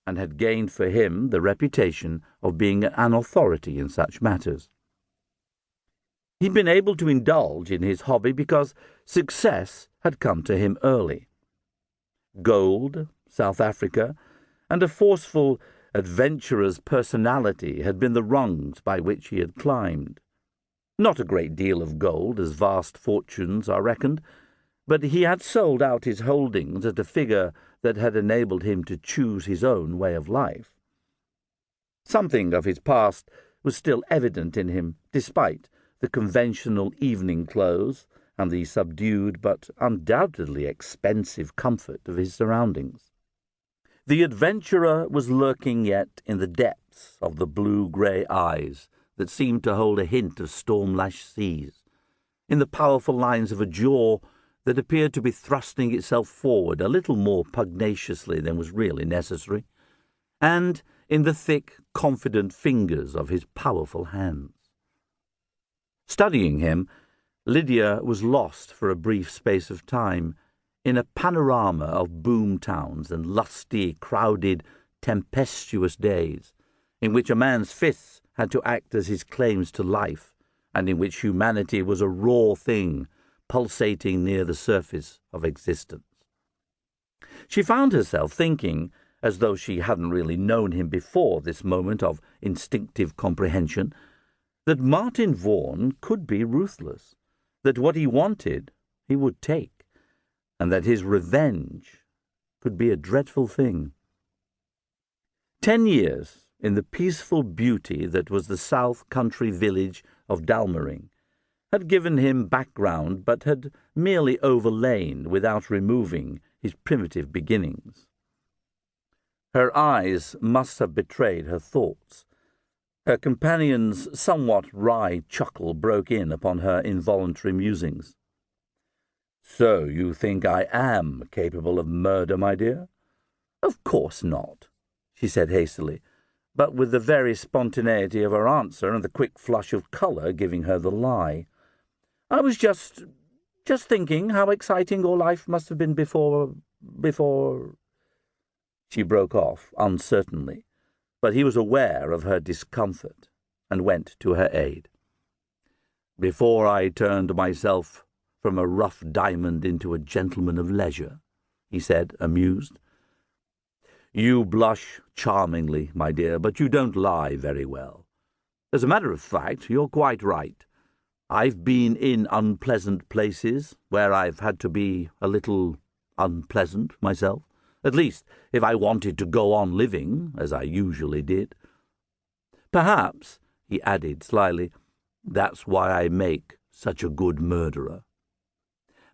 and had gained for him the reputation of being an authority in such matters. He'd been able to indulge in his hobby because success had come to him early. Gold, South Africa, and a forceful adventurer's personality had been the rungs by which he had climbed. Not a great deal of gold, as vast fortunes are reckoned, but he had sold out his holdings at a figure that had enabled him to choose his own way of life. Something of his past was still evident in him, despite the conventional evening clothes and the subdued but undoubtedly expensive comfort of his surroundings. The adventurer was lurking yet in the depths of the blue-grey eyes that seemed to hold a hint of storm-lashed seas, in the powerful lines of a jaw that appeared to be thrusting itself forward a little more pugnaciously than was really necessary, and in the thick, confident fingers of his powerful hands. Studying him, Lydia was lost for a brief space of time in a panorama of boom towns and lusty, crowded, tempestuous days, in which a man's fists had to act as his claims to life, and in which humanity was a raw thing pulsating near the surface of existence. She found herself thinking, as though she hadn't really known him before this moment of instinctive comprehension, that Martin Vaughan could be ruthless, that what he wanted he would take, and that his revenge could be a dreadful thing. 10 years in the peaceful beauty that was the south country village of Dalmering had given him background, but had merely overlain without removing his primitive beginnings. Her eyes must have betrayed her thoughts. Her companion's somewhat wry chuckle broke in upon her involuntary musings. "So you think I am capable of murder, my dear?" "Of course not," she said hastily, but with the very spontaneity of her answer and the quick flush of colour giving her the lie. "I was just thinking how exciting your life must have been before... She broke off uncertainly, but he was aware of her discomfort and went to her aid. "Before I turned myself from a rough diamond into a gentleman of leisure," he said, amused. "You blush charmingly, my dear, but you don't lie very well. As a matter of fact, you're quite right. I've been in unpleasant places where I've had to be a little unpleasant myself, at least if I wanted to go on living, as I usually did. Perhaps," he added slyly, "that's why I make such a good murderer."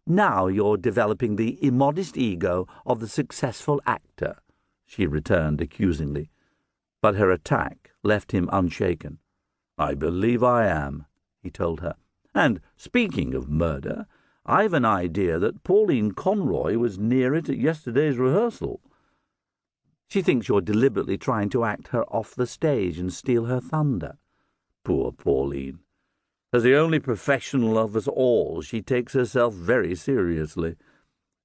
"Now you're developing the immodest ego of the successful actor," she returned accusingly, but her attack left him unshaken. "I believe I am," he told her. "And speaking of murder, I've an idea that Pauline Conroy was near it at yesterday's rehearsal." "She thinks you're deliberately trying to act her off the stage and steal her thunder." "Poor Pauline. As the only professional of us all, she takes herself very seriously.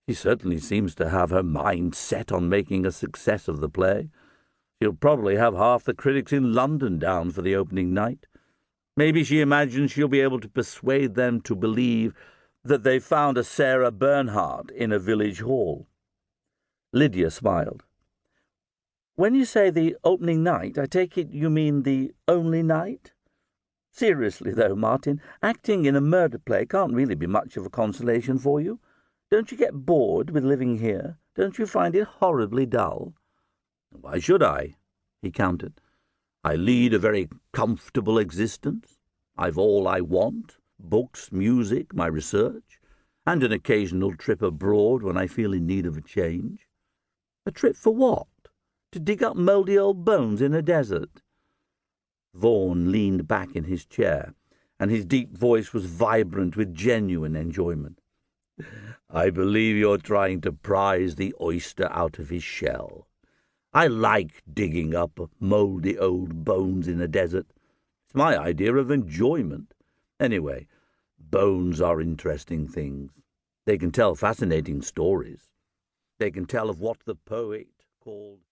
She certainly seems to have her mind set on making a success of the play. She'll probably have half the critics in London down for the opening night. Maybe she imagines she'll be able to persuade them to believe that they found a Sarah Bernhardt in a village hall." Lydia smiled. "When you say the opening night, I take it you mean the only night? Seriously, though, Martin, acting in a murder play can't really be much of a consolation for you. Don't you get bored with living here? Don't you find it horribly dull?" "Why should I?" he countered. "I lead a very comfortable existence. I've all I want, books, music, my research, and an occasional trip abroad when I feel in need of a change." "A trip for what? To dig up mouldy old bones in a desert?" Vaughan leaned back in his chair, and his deep voice was vibrant with genuine enjoyment. "I believe you're trying to prize the oyster out of his shell. I like digging up mouldy old bones in a desert. It's my idea of enjoyment. Anyway, bones are interesting things. They can tell fascinating stories. They can tell of what the poet called